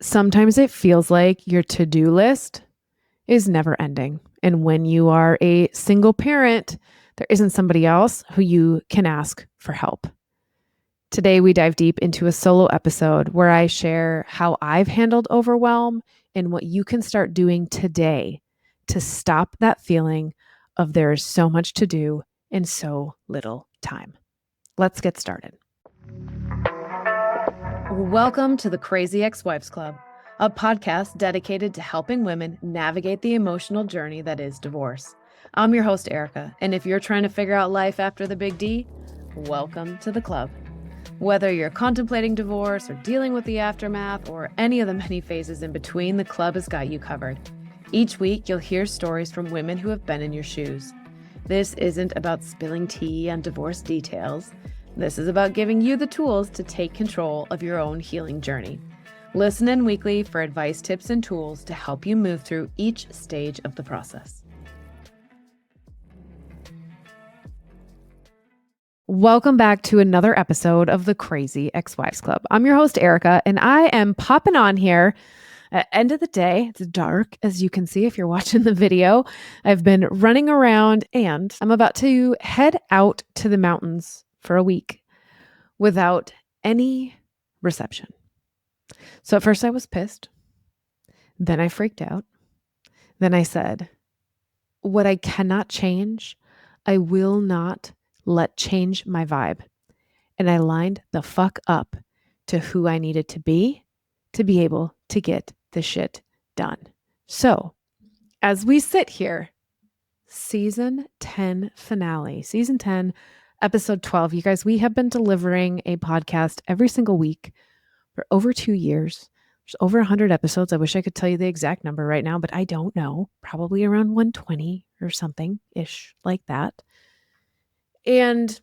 Sometimes it feels like your to-do list is never ending. And when you are a single parent, there isn't somebody else who you can ask for help. Today, we dive deep into a solo episode where I share how I've handled overwhelm and what you can start doing today to stop that feeling of there is so much to do and so little time. Let's get started. Welcome to the Crazy Ex-Wives Club, a podcast dedicated to helping women navigate the emotional journey that is divorce. I'm your host, Erica, and if you're trying to figure out life after the big D, welcome to the club. Whether you're contemplating divorce or dealing with the aftermath or any of the many phases in between, the club has got you covered. Each week, you'll hear stories from women who have been in your shoes. This isn't about spilling tea on divorce details. This is about giving you the tools to take control of your own healing journey. Listen in weekly for advice, tips, and tools to help you move through each stage of the process. Welcome back to another episode of the Crazy Ex-Wives Club. I'm your host, Erica, and I am popping on here at end of the day. It's dark, as you can see if you're watching the video. I've been running around, and I'm about to head out to the mountains for a week without any reception. So at first I was pissed. Then I freaked out. Then I said, what I cannot change, I will not let change my vibe. And I lined the fuck up to who I needed to be able to get the shit done. So as we sit here, season 10 finale, season 10, episode 12, you guys, we have been delivering a podcast every single week for over 2 years. There's over 100 episodes. I wish I could tell you the exact number right now, but I don't know. Probably around 120 or something-ish like that. And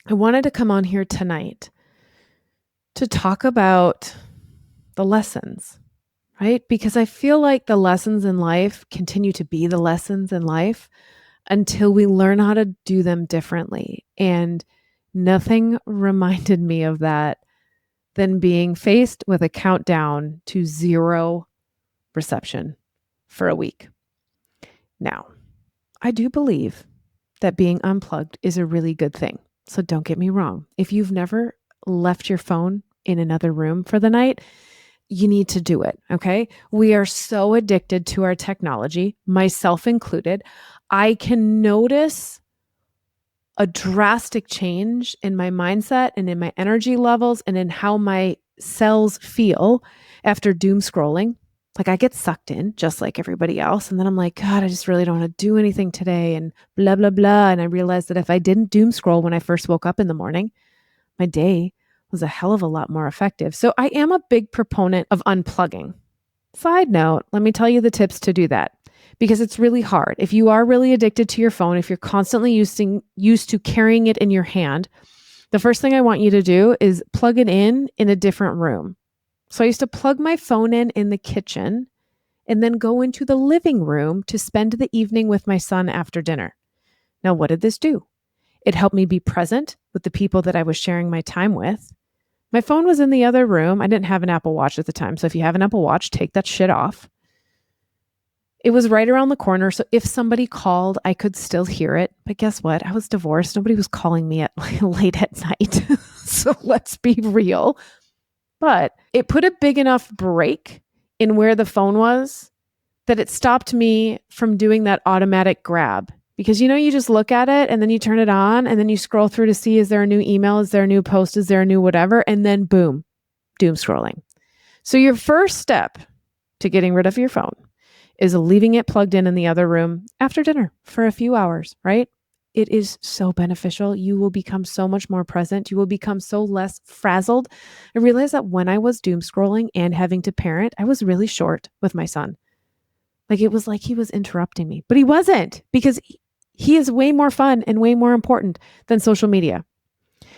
I wanted to come on here tonight to talk about the lessons, right? Because I feel like the lessons in life continue to be the lessons in life until we learn how to do them differently. And nothing reminded me of that than being faced with a countdown to 0 reception for a week. Now, I do believe that being unplugged is a really good thing. So don't get me wrong. If you've never left your phone in another room for the night, you need to do it, okay? We are so addicted to our technology, myself included. I can notice a drastic change in my mindset and in my energy levels and in how my cells feel after doom scrolling. Like I get sucked in just like everybody else. And then I'm like, God, I just really don't want to do anything today and blah, blah, blah. And I realized that if I didn't doom scroll when I first woke up in the morning, my day was a hell of a lot more effective. So I am a big proponent of unplugging. Side note, let me tell you the tips to do that because it's really hard. If you are really addicted to your phone, if you're constantly used to carrying it in your hand, the first thing I want you to do is plug it in a different room. So I used to plug my phone in the kitchen and then go into the living room to spend the evening with my son after dinner. Now, what did this do? It helped me be present with the people that I was sharing my time with. My phone was in the other room. I didn't have an Apple Watch at the time. So if you have an Apple Watch, take that shit off. It was right around the corner. So if somebody called, I could still hear it. But guess what? I was divorced. Nobody was calling me at late at night. So let's be real. But it put a big enough break in where the phone was that it stopped me from doing that automatic grab. Because, you just look at it and then you turn it on and then you scroll through to see, is there a new email? Is there a new post? Is there a new whatever? And then boom, doom scrolling. So your first step to getting rid of your phone is leaving it plugged in the other room after dinner for a few hours, right? It is so beneficial. You will become so much more present. You will become so less frazzled. I realized that when I was doom scrolling and having to parent, I was really short with my son. Like it was like he was interrupting me, but he wasn't, because he is way more fun and way more important than social media.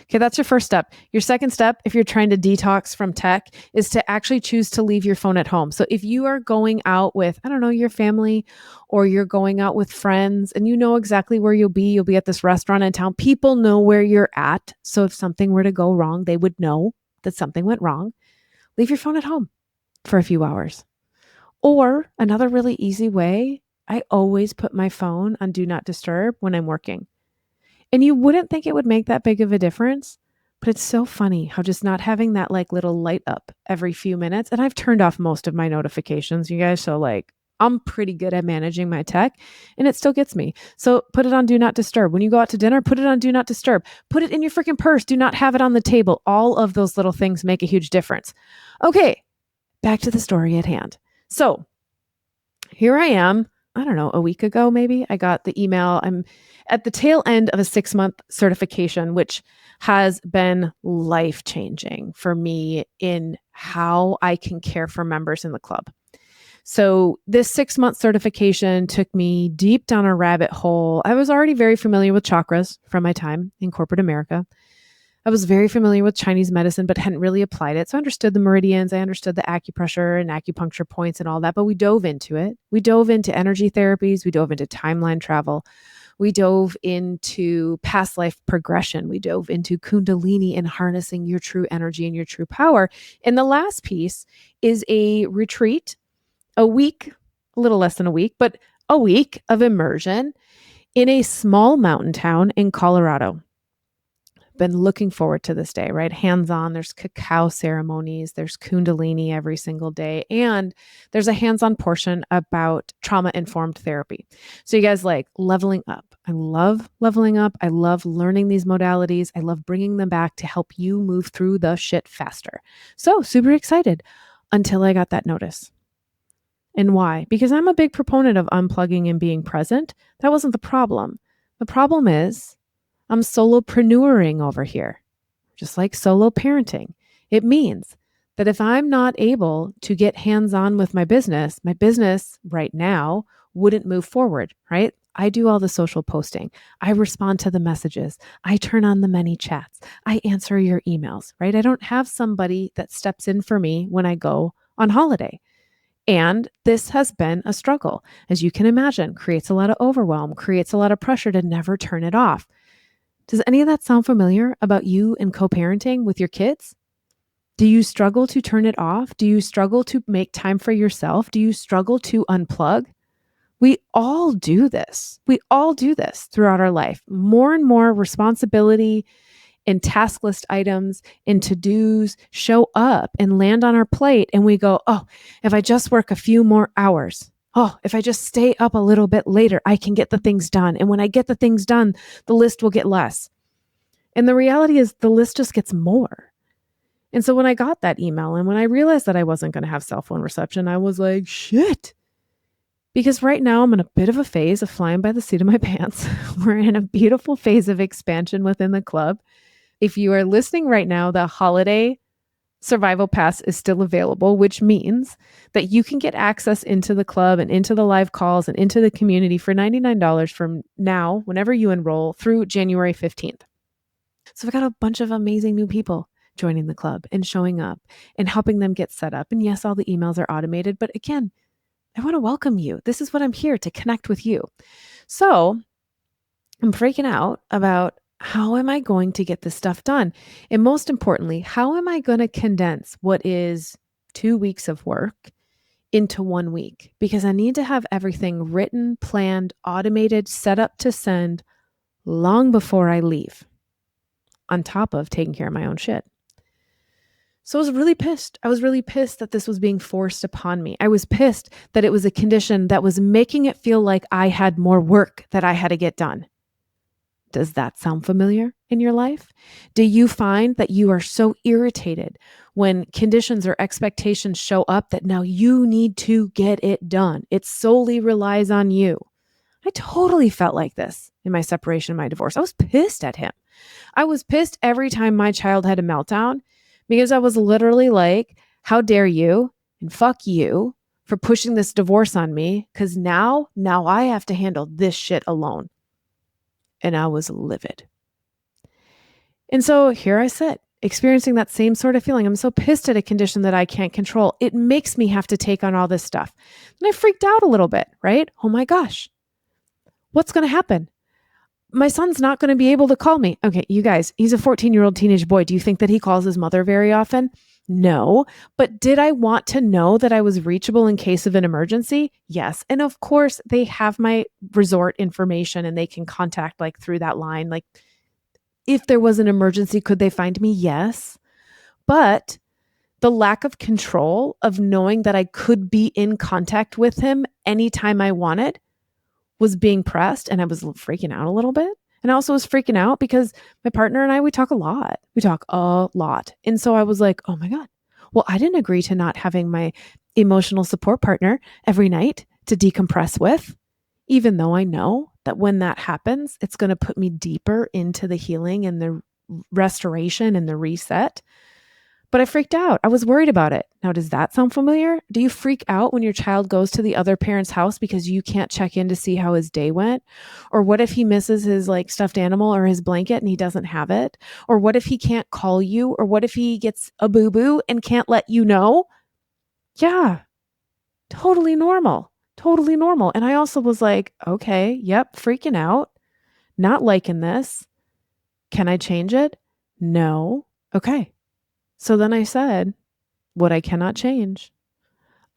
Okay, that's your first step. Your second step, if you're trying to detox from tech, is to actually choose to leave your phone at home. So if you are going out with, your family, or you're going out with friends and you know exactly where you'll be at this restaurant in town, people know where you're at. So if something were to go wrong, they would know that something went wrong. Leave your phone at home. for a few hours. Or another really easy way, I always put my phone on do not disturb when I'm working. And you wouldn't think it would make that big of a difference, but it's so funny how just not having that like little light up every few minutes, and I've turned off most of my notifications, you guys, so like I'm pretty good at managing my tech and it still gets me. So put it on do not disturb. When you go out to dinner, put it on do not disturb. Put it in your freaking purse. Do not have it on the table. All of those little things make a huge difference. Okay, back to the story at hand. So here I am, I don't know, a week ago, maybe I got the email. I'm at the tail end of a 6-month certification, which has been life changing for me in how I can care for members in the club. So this 6-month certification took me deep down a rabbit hole. I was already very familiar with chakras from my time in corporate America. I was very familiar with Chinese medicine, but hadn't really applied it. So I understood the meridians, I understood the acupressure and acupuncture points and all that, but we dove into it. We dove into energy therapies. We dove into timeline travel. We dove into past life progression. We dove into Kundalini and harnessing your true energy and your true power. And the last piece is a retreat, a week, a little less than a week, but a week of immersion in a small mountain town in Colorado. Been looking forward to this day, right? Hands-on, there's cacao ceremonies, there's Kundalini every single day, and there's a hands-on portion about trauma-informed therapy. So you guys like leveling up. I love leveling up. I love learning these modalities. I love bringing them back to help you move through the shit faster. So super excited until I got that notice. And why? Because I'm a big proponent of unplugging and being present. That wasn't the problem. The problem is I'm solopreneuring over here, just like solo parenting. It means that if I'm not able to get hands-on with my business right now wouldn't move forward, right? I do all the social posting. I respond to the messages. I turn on the many chats. I answer your emails, right? I don't have somebody that steps in for me when I go on holiday. And this has been a struggle, as you can imagine, creates a lot of overwhelm, creates a lot of pressure to never turn it off. Does any of that sound familiar about you and co-parenting with your kids? Do you struggle to turn it off? Do you struggle to make time for yourself? Do you struggle to unplug? We all do this. We all do this throughout our life. More and more responsibility and task list items and to-dos show up and land on our plate, and we go, oh, if I just work a few more hours, oh, if I just stay up a little bit later, I can get the things done. And when I get the things done, the list will get less. And the reality is the list just gets more. And so when I got that email and when I realized that I wasn't going to have cell phone reception, I was like, shit. Because right now I'm in a bit of a phase of flying by the seat of my pants. We're in a beautiful phase of expansion within the club. If you are listening right now, the holiday Survival Pass is still available, which means that you can get access into the club and into the live calls and into the community for $99 from now, whenever you enroll, through January 15th. So we've got a bunch of amazing new people joining the club and showing up and helping them get set up. And yes, all the emails are automated, but again, I want to welcome you. This is what I'm here to connect with you. So I'm freaking out about how am I going to get this stuff done? And most importantly, how am I going to condense what is 2 weeks of work into 1 week? Because I need to have everything written, planned, automated, set up to send long before I leave, on top of taking care of my own shit. So I was really pissed. I was really pissed that this was being forced upon me. I was pissed that it was a condition that was making it feel like I had more work that I had to get done. Does that sound familiar in your life? Do you find that you are so irritated when conditions or expectations show up that now you need to get it done? It solely relies on you. I totally felt like this in my separation and my divorce. I was pissed at him. I was pissed every time my child had a meltdown because I was literally like, how dare you and fuck you for pushing this divorce on me, because now I have to handle this shit alone. And I was livid. And so here I sit, experiencing that same sort of feeling. I'm so pissed at a condition that I can't control. It makes me have to take on all this stuff. And I freaked out a little bit, right? Oh my gosh, what's going to happen? My son's not going to be able to call me. Okay, you guys, he's a 14-year-old teenage boy. Do you think that he calls his mother very often? No. But did I want to know that I was reachable in case of an emergency? Yes. And of course, they have my resort information and they can contact like through that line. Like if there was an emergency, could they find me? Yes. But the lack of control of knowing that I could be in contact with him anytime I wanted was being pressed, and I was freaking out a little bit. And I also was freaking out because my partner and I, we talk a lot. We talk a lot. And so I was like, oh my God, well, I didn't agree to not having my emotional support partner every night to decompress with, even though I know that when that happens, it's going to put me deeper into the healing and the restoration and the reset. But I freaked out. I was worried about it. Now, does that sound familiar? Do you freak out when your child goes to the other parent's house because you can't check in to see how his day went? Or what if he misses his like stuffed animal or his blanket and he doesn't have it? Or what if he can't call you? Or what if he gets a boo-boo and can't let you know? Yeah, totally normal. Totally normal. And I also was like, okay, yep, freaking out, not liking this. Can I change it? No. Okay. So then I said, what I cannot change,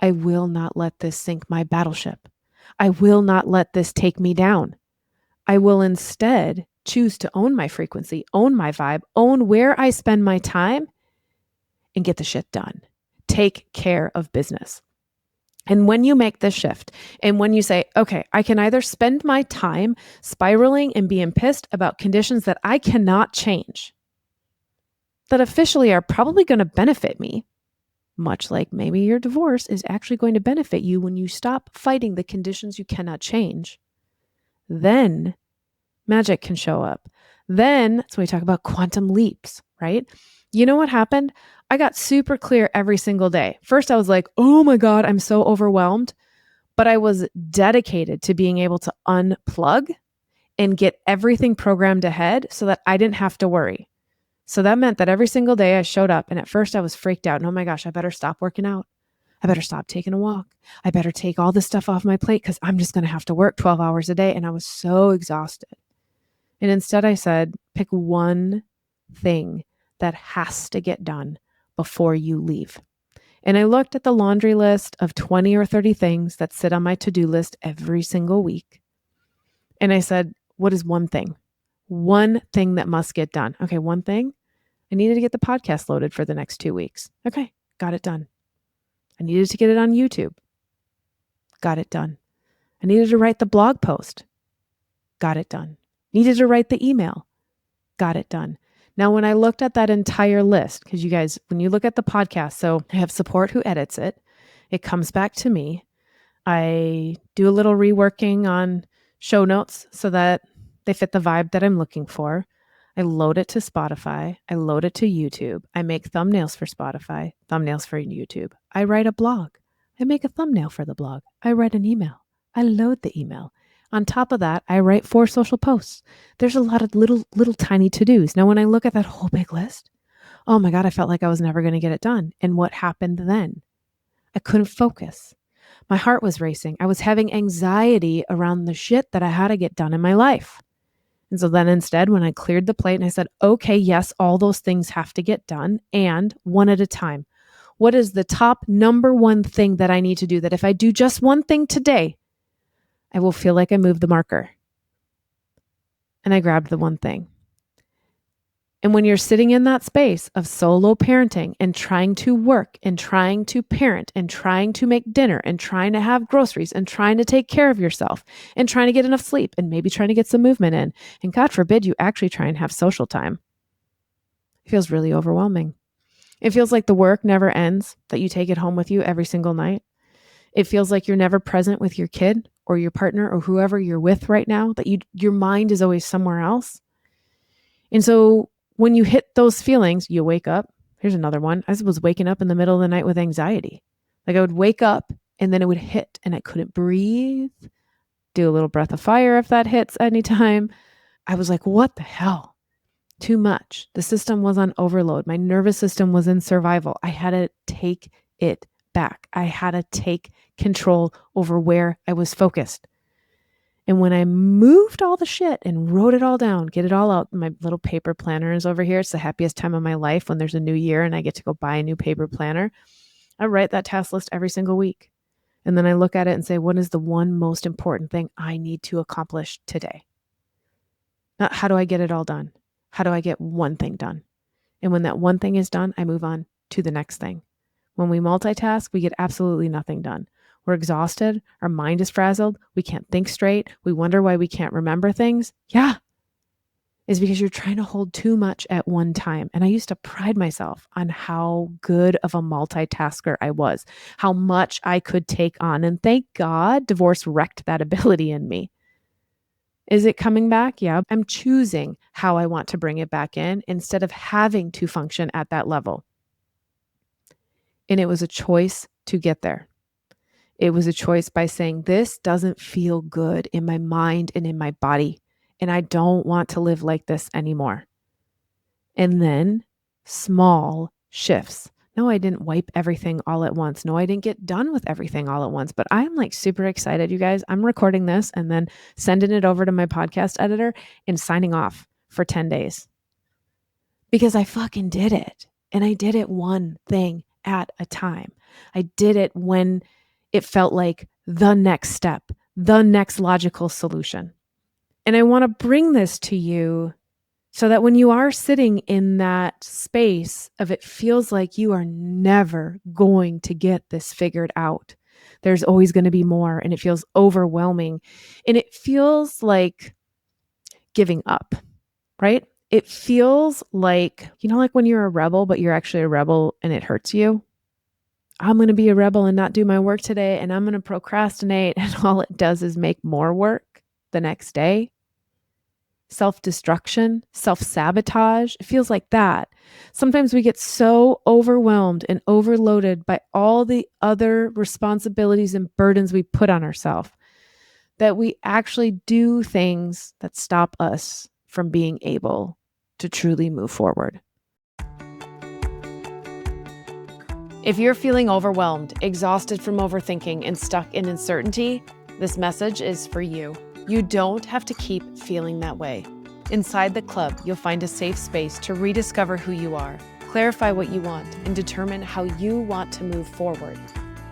I will not let this sink my battleship. I will not let this take me down. I will instead choose to own my frequency, own my vibe, own where I spend my time, and get the shit done. Take care of business. And when you make this shift, and when you say, okay, I can either spend my time spiraling and being pissed about conditions that I cannot change, that officially are probably going to benefit me, much like maybe your divorce is actually going to benefit you when you stop fighting the conditions you cannot change, then magic can show up. Then that's when we talk about quantum leaps, right? You know what happened? I got super clear every single day. First, I was like, oh my God, I'm so overwhelmed. But I was dedicated to being able to unplug and get everything programmed ahead so that I didn't have to worry. So that meant that every single day I showed up, and at first I was freaked out. And oh my gosh, I better stop working out. I better stop taking a walk. I better take all this stuff off my plate because I'm just going to have to work 12 hours a day. And I was so exhausted. And instead I said, pick one thing that has to get done before you leave. And I looked at the laundry list of 20 or 30 things that sit on my to-do list every single week. And I said, what is one thing? One thing that must get done. Okay, one thing. I needed to get the podcast loaded for the next 2 weeks. Okay, got it done. I needed to get it on YouTube. Got it done. I needed to write the blog post. Got it done. Needed to write the email. Got it done. Now, when I looked at that entire list, because you guys, when you look at the podcast, so I have support who edits it. It comes back to me. I do a little reworking on show notes so that they fit the vibe that I'm looking for. I load it to Spotify. I load it to YouTube. I make thumbnails for Spotify, thumbnails for YouTube. I write a blog. I make a thumbnail for the blog. I write an email. I load the email. On top of that, I write 4 social posts. There's a lot of little tiny to-dos. Now, when I look at that whole big list, oh my God, I felt like I was never going to get it done. And what happened then? I couldn't focus. My heart was racing. I was having anxiety around the shit that I had to get done in my life. And so then instead, when I cleared the plate and I said, okay, yes, all those things have to get done, and one at a time. What is the top number one thing that I need to do that if I do just one thing today, I will feel like I moved the marker? And I grabbed the one thing. And when you're sitting in that space of solo parenting and trying to work and trying to parent and trying to make dinner and trying to have groceries and trying to take care of yourself and trying to get enough sleep and maybe trying to get some movement in, and God forbid you actually try and have social time, it feels really overwhelming. It feels like the work never ends, that you take it home with you every single night. It feels like you're never present with your kid or your partner or whoever you're with right now, that your mind is always somewhere else. And so when you hit those feelings, you wake up. Here's another one. I was waking up in the middle of the night with anxiety. Like I would wake up and then it would hit and I couldn't breathe. Do a little breath of fire if that hits anytime. I was like, what the hell? Too much. The system was on overload. My nervous system was in survival. I had to take it back. I had to take control over where I was focused. And when I moved all the shit and wrote it all down, get it all out, my little paper planner is over here. It's the happiest time of my life when there's a new year and I get to go buy a new paper planner. I write that task list every single week. And then I look at it and say, what is the one most important thing I need to accomplish today? Not how do I get it all done? How do I get one thing done? And when that one thing is done, I move on to the next thing. When we multitask, we get absolutely nothing done. We're exhausted. Our mind is frazzled. We can't think straight. We wonder why we can't remember things. Yeah, it's because you're trying to hold too much at one time. And I used to pride myself on how good of a multitasker I was, how much I could take on. And thank God divorce wrecked that ability in me. Is it coming back? Yeah, I'm choosing how I want to bring it back in instead of having to function at that level. And it was a choice to get there. It was a choice by saying, this doesn't feel good in my mind and in my body, and I don't want to live like this anymore. And then small shifts. No, I didn't wipe everything all at once. No, I didn't get done with everything all at once, but I'm like super excited, you guys. I'm recording this and then sending it over to my podcast editor and signing off for 10 days because I fucking did it. And I did it one thing at a time. I did it when it felt like the next step, the next logical solution. And I want to bring this to you so that when you are sitting in that space of it feels like you are never going to get this figured out, there's always going to be more, and it feels overwhelming, and it feels like giving up, right? It feels like, like when you're a rebel, but you're actually a rebel and it hurts you. I'm going to be a rebel and not do my work today, and I'm going to procrastinate, and all it does is make more work the next day. Self-destruction, self-sabotage, it feels like that. Sometimes we get so overwhelmed and overloaded by all the other responsibilities and burdens we put on ourselves that we actually do things that stop us from being able to truly move forward. If you're feeling overwhelmed, exhausted from overthinking, and stuck in uncertainty, this message is for you. You don't have to keep feeling that way. Inside the club, you'll find a safe space to rediscover who you are, clarify what you want, and determine how you want to move forward.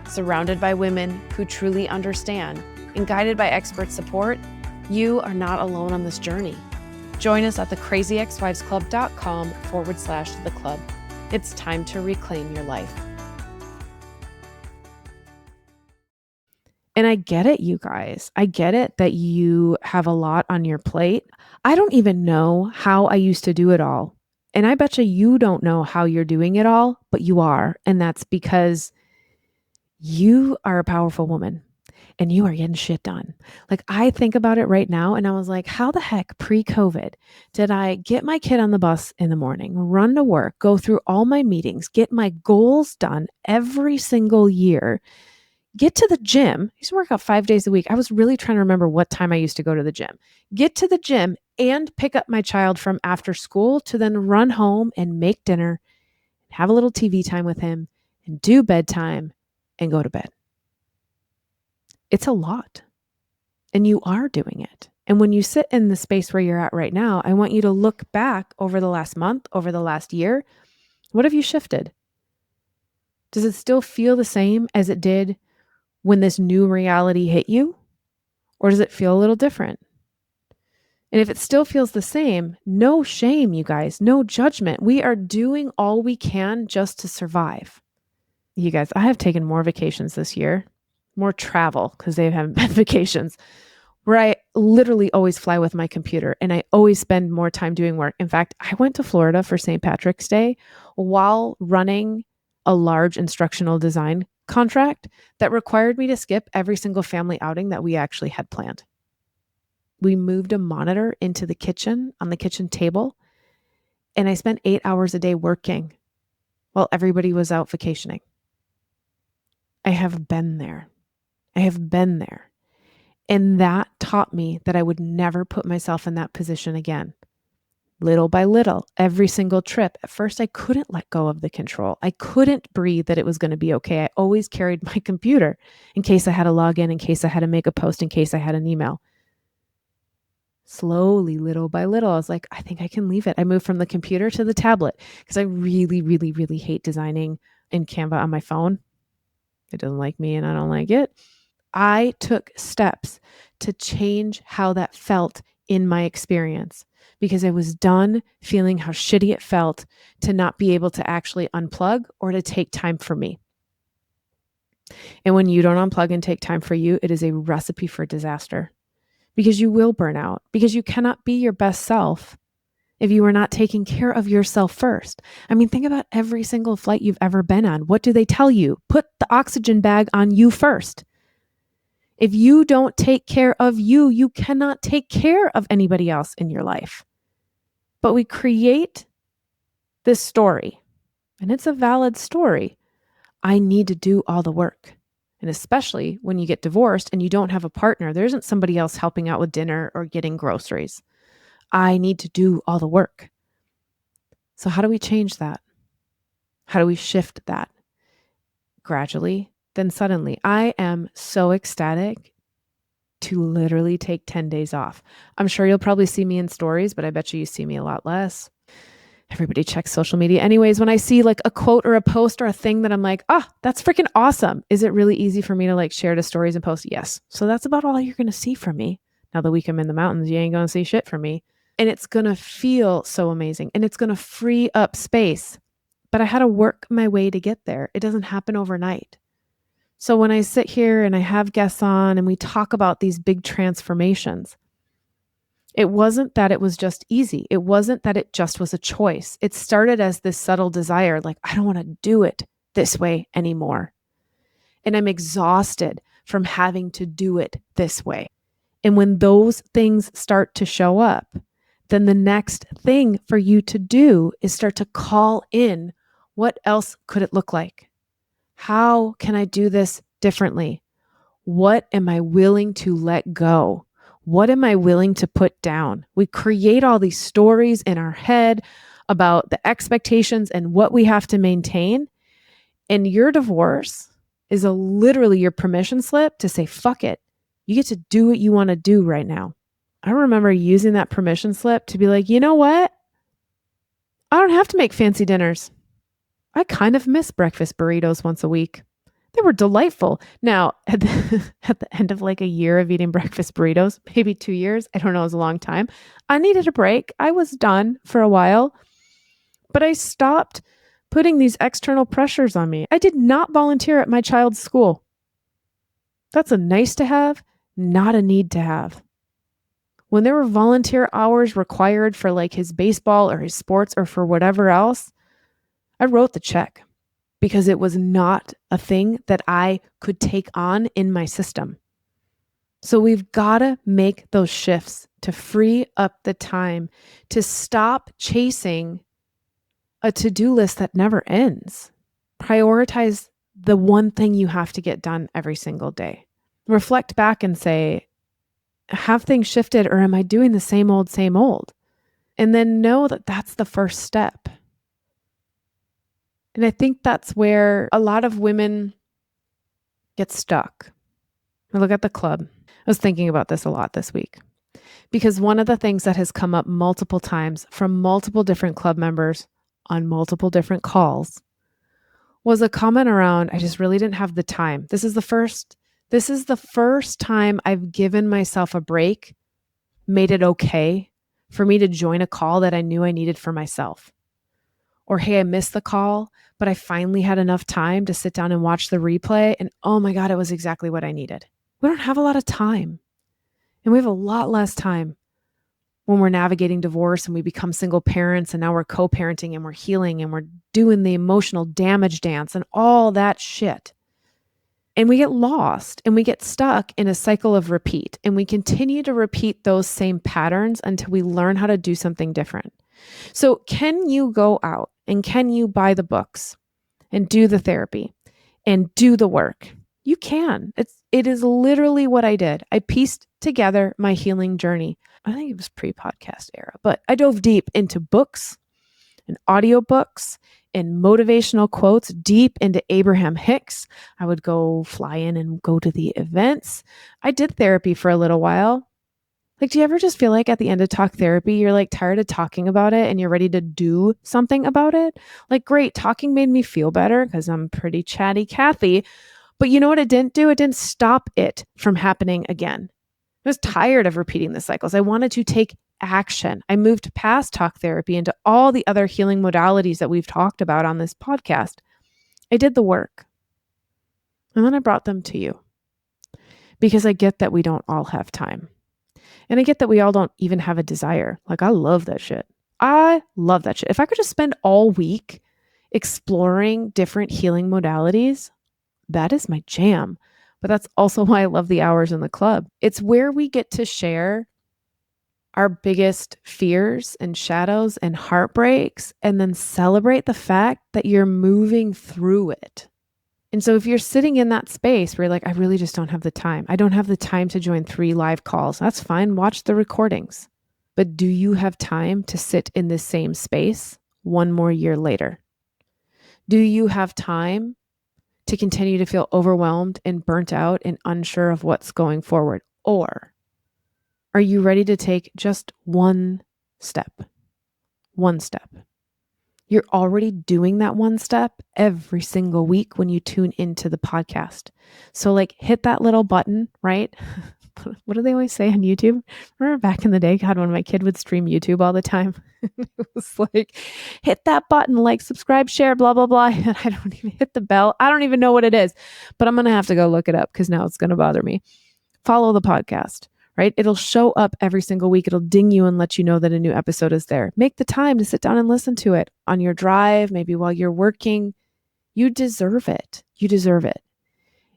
Surrounded by women who truly understand and guided by expert support, you are not alone on this journey. Join us at thecrazyexwivesclub.com/the club. It's time to reclaim your life. And I get it, you guys. I get it that you have a lot on your plate. I don't even know how I used to do it all. And I bet you don't know how you're doing it all, but you are. And that's because you are a powerful woman and you are getting shit done. Like, I think about it right now and I was like, how the heck pre-COVID did I get my kid on the bus in the morning, run to work, go through all my meetings, get my goals done every single year, get to the gym. I used to work out 5 days a week. I was really trying to remember what time I used to go to the gym. Get to the gym and pick up my child from after school to then run home and make dinner, have a little TV time with him, and do bedtime and go to bed. It's a lot. And you are doing it. And when you sit in the space where you're at right now, I want you to look back over the last month, over the last year. What have you shifted? Does it still feel the same as it did when this new reality hit you? Or does it feel a little different? And if it still feels the same, no shame, you guys, no judgment. We are doing all we can just to survive. You guys, I have taken more vacations this year, more travel, because they haven't been vacations, where I literally always fly with my computer and I always spend more time doing work. In fact, I went to Florida for St. Patrick's Day while running a large instructional design contract that required me to skip every single family outing that we actually had planned. We moved a monitor into the kitchen on the kitchen table, and I spent 8 hours a day working while everybody was out vacationing. I have been there. I have been there. And that taught me that I would never put myself in that position again. Little by little, every single trip. At first, I couldn't let go of the control. I couldn't breathe that it was going to be okay. I always carried my computer in case I had to log in case I had to make a post, in case I had an email. Slowly, little by little, I was like, I think I can leave it. I moved from the computer to the tablet because I really, really, really hate designing in Canva on my phone. It doesn't like me and I don't like it. I took steps to change how that felt in my experience because I was done feeling how shitty it felt to not be able to actually unplug or to take time for me. And when you don't unplug and take time for you, it is a recipe for disaster because you will burn out, because you cannot be your best self if you are not taking care of yourself first. I mean, think about every single flight you've ever been on. What do they tell you? Put the oxygen bag on you first. If you don't take care of you, you cannot take care of anybody else in your life. But we create this story, and it's a valid story. I need to do all the work. And especially when you get divorced and you don't have a partner, there isn't somebody else helping out with dinner or getting groceries. I need to do all the work. So how do we change that? How do we shift that? Gradually, then suddenly. I am so ecstatic to literally take 10 days off. I'm sure you'll probably see me in stories, but I bet you see me a lot less. Everybody checks social media. Anyways, when I see like a quote or a post or a thing that I'm like, that's freaking awesome. Is it really easy for me to like share to stories and post? Yes. So that's about all you're going to see from me. Now the week I'm in the mountains, you ain't going to see shit from me. And it's going to feel so amazing and it's going to free up space. But I had to work my way to get there. It doesn't happen overnight. So when I sit here and I have guests on and we talk about these big transformations, it wasn't that it was just easy. It wasn't that it just was a choice. It started as this subtle desire, like, I don't want to do it this way anymore. And I'm exhausted from having to do it this way. And when those things start to show up, then the next thing for you to do is start to call in, what else could it look like? How can I do this differently? What am I willing to let go? What am I willing to put down? We create all these stories in our head about the expectations and what we have to maintain. And your divorce is literally your permission slip to say, fuck it. You get to do what you want to do right now. I remember using that permission slip to be like, you know what? I don't have to make fancy dinners. I kind of miss breakfast burritos once a week. They were delightful. Now, at the end of like a year of eating breakfast burritos, maybe 2 years, I don't know, it was a long time, I needed a break. I was done for a while, but I stopped putting these external pressures on me. I did not volunteer at my child's school. That's a nice to have, not a need to have. When there were volunteer hours required for like his baseball or his sports or for whatever else, I wrote the check because it was not a thing that I could take on in my system. So we've got to make those shifts to free up the time to stop chasing a to-do list that never ends. Prioritize the one thing you have to get done every single day. Reflect back and say, have things shifted or am I doing the same old, same old? And then know that that's the first step. And I think that's where a lot of women get stuck. I look at the club. I was thinking about this a lot this week because one of the things that has come up multiple times from multiple different club members on multiple different calls was a comment around, I just really didn't have the time. This is the first time I've given myself a break, made it okay for me to join a call that I knew I needed for myself. Or, hey, I missed the call, but I finally had enough time to sit down and watch the replay. And oh my God, it was exactly what I needed. We don't have a lot of time. And we have a lot less time when we're navigating divorce and we become single parents and now we're co-parenting and we're healing and we're doing the emotional damage dance and all that shit. And we get lost and we get stuck in a cycle of repeat. And we continue to repeat those same patterns until we learn how to do something different. So can you go out and can you buy the books and do the therapy and do the work? You can. It is literally what I did. I pieced together my healing journey. I think it was pre-podcast era, but I dove deep into books and audiobooks and motivational quotes, deep into Abraham Hicks. I would go fly in and go to the events. I did therapy for a little while. Like, do you ever just feel like at the end of talk therapy, you're like tired of talking about it and you're ready to do something about it? Like, great, talking made me feel better because I'm pretty chatty Kathy. But you know what it didn't do? It didn't stop it from happening again. I was tired of repeating the cycles. I wanted to take action. I moved past talk therapy into all the other healing modalities that we've talked about on this podcast. I did the work. And then I brought them to you because I get that we don't all have time. And I get that we all don't even have a desire. Like, I love that shit. I love that shit. If I could just spend all week exploring different healing modalities, that is my jam. But that's also why I love the hours in the club. It's where we get to share our biggest fears and shadows and heartbreaks and then celebrate the fact that you're moving through it. And so if you're sitting in that space where you're like, I really just don't have the time. I don't have the time to join 3 live calls. That's fine. Watch the recordings. But do you have time to sit in the same space one more year later? Do you have time to continue to feel overwhelmed and burnt out and unsure of what's going forward? Or are you ready to take just one step? One step. You're already doing that one step every single week when you tune into the podcast. So like hit that little button, right? What do they always say on YouTube? Remember back in the day, God, when my kid would stream YouTube all the time, it was like, hit that button, like, subscribe, share, blah, blah, blah. And I don't even hit the bell. I don't even know what it is, but I'm going to have to go look it up because now it's going to bother me. Follow the podcast, right? It'll show up every single week. It'll ding you and let you know that a new episode is there. Make the time to sit down and listen to it on your drive, maybe while you're working. You deserve it. You deserve it.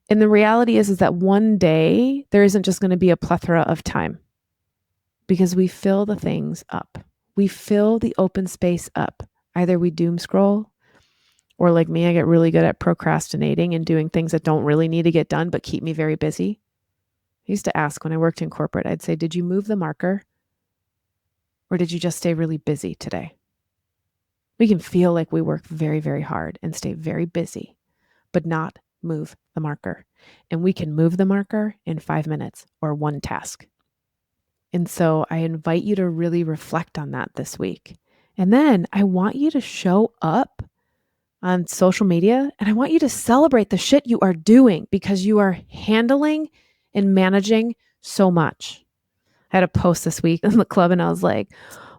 And the reality is that one day there isn't just going to be a plethora of time because we fill the things up. We fill the open space up. Either we doom scroll or like me, I get really good at procrastinating and doing things that don't really need to get done, but keep me very busy. I used to ask when I worked in corporate, I'd say, did you move the marker or did you just stay really busy today? We can feel like we work very, very hard and stay very busy, but not move the marker. And we can move the marker in 5 minutes or one task. And so I invite you to really reflect on that this week. And then I want you to show up on social media and I want you to celebrate the shit you are doing because you are handling and managing so much. I had a post this week in the club and I was like,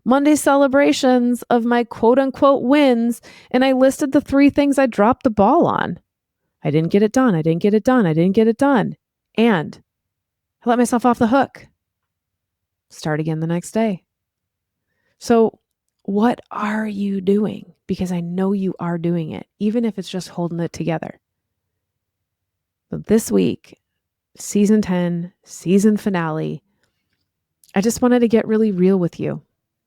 Monday celebrations of my quote unquote wins. And I listed the 3 things I dropped the ball on. I didn't get it done. I didn't get it done. I didn't get it done. And I let myself off the hook. Start again the next day. So what are you doing? Because I know you are doing it, even if it's just holding it together. But this week, season 10, season finale, I just wanted to get really real with you.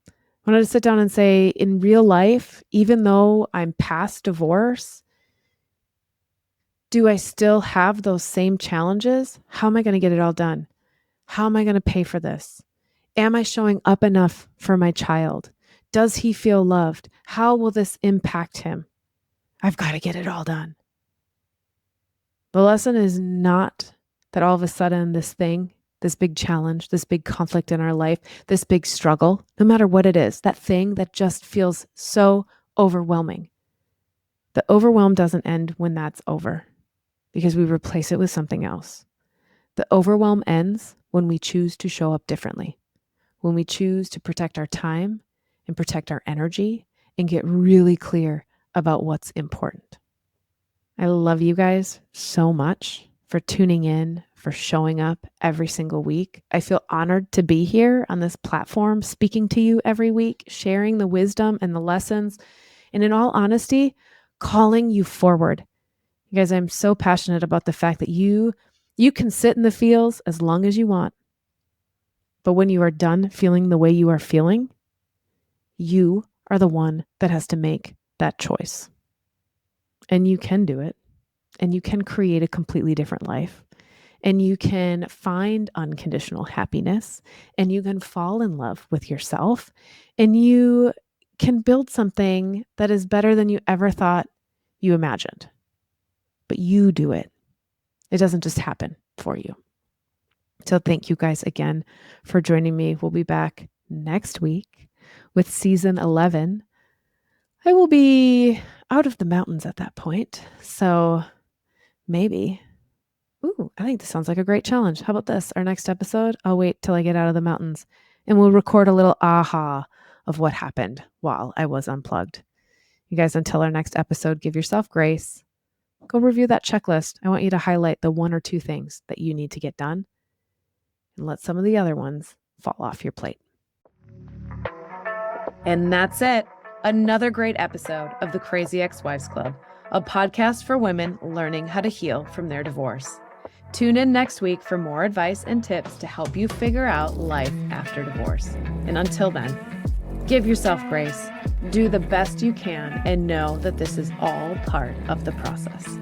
I wanted to sit down and say, in real life, even though I'm past divorce, do I still have those same challenges? How am I going to get it all done? How am I going to pay for this? Am I showing up enough for my child? Does he feel loved? How will this impact him? I've got to get it all done. The lesson is not that all of a sudden this thing, this big challenge, this big conflict in our life, this big struggle, no matter what it is, that thing that just feels so overwhelming. The overwhelm doesn't end when that's over because we replace it with something else. The overwhelm ends when we choose to show up differently, when we choose to protect our time and protect our energy and get really clear about what's important. I love you guys so much for tuning in, for showing up every single week. I feel honored to be here on this platform, speaking to you every week, sharing the wisdom and the lessons, and in all honesty, calling you forward. You guys, I'm so passionate about the fact that you can sit in the feels as long as you want. But when you are done feeling the way you are feeling, you are the one that has to make that choice. And you can do it. And you can create a completely different life. And you can find unconditional happiness. And you can fall in love with yourself. And you can build something that is better than you ever thought you imagined. But you do it. It doesn't just happen for you. So thank you guys again for joining me. We'll be back next week with season 11. I will be out of the mountains at that point. So maybe. Ooh, I think this sounds like a great challenge. How about this? Our next episode, I'll wait till I get out of the mountains and we'll record a little aha of what happened while I was unplugged. You guys, until our next episode, give yourself grace. Go review that checklist. I want you to highlight the 1 or 2 things that you need to get done and let some of the other ones fall off your plate. And that's it. Another great episode of the Crazy Ex-Wives Club, a podcast for women learning how to heal from their divorce. Tune in next week for more advice and tips to help you figure out life after divorce. And until then, give yourself grace, do the best you can, and know that this is all part of the process.